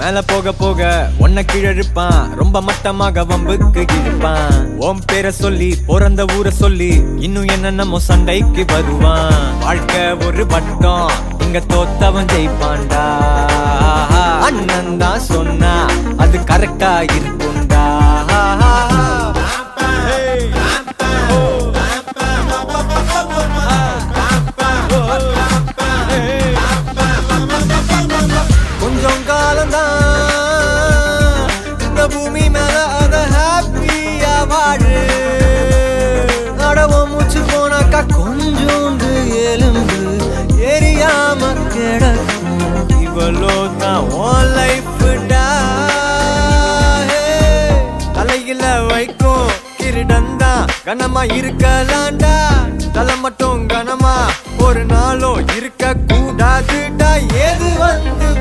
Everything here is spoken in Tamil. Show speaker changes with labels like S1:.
S1: மேல போக போக ஒன்ன கீழழுப்பான், ரொம்ப மட்டமாக வம்புக்கு இழுப்பான். ஓம் பேரை சொல்லி பிறந்த ஊரை சொல்லி இன்னும் என்னென்னமோ சண்டைக்கு வருவான். வாழ்க்கை ஒரு வட்டம், இங்க தோத்தவன் ஜெயிப்பான்டா. அண்ணன் தான் சொன்னா அது கரெக்டா இருக்கும்டா. கொஞ்சம் காலம்தான் இந்த பூமி மேல அத ஹாப்பியா வாழு. நடவும் மூச்சு போனாக்கா கொஞ்சோண்டு எலும்பு எரியாம கிடக்கும். இவ்வளோ தான் உன் லைஃப்டா. தலையில வைக்கும் கிரீடந்தா கனமா இருக்கலாண்டா. தலை மட்டும் கனமா ஒரு நாளும் இருக்க கூடாதுடா. ஏது வந்து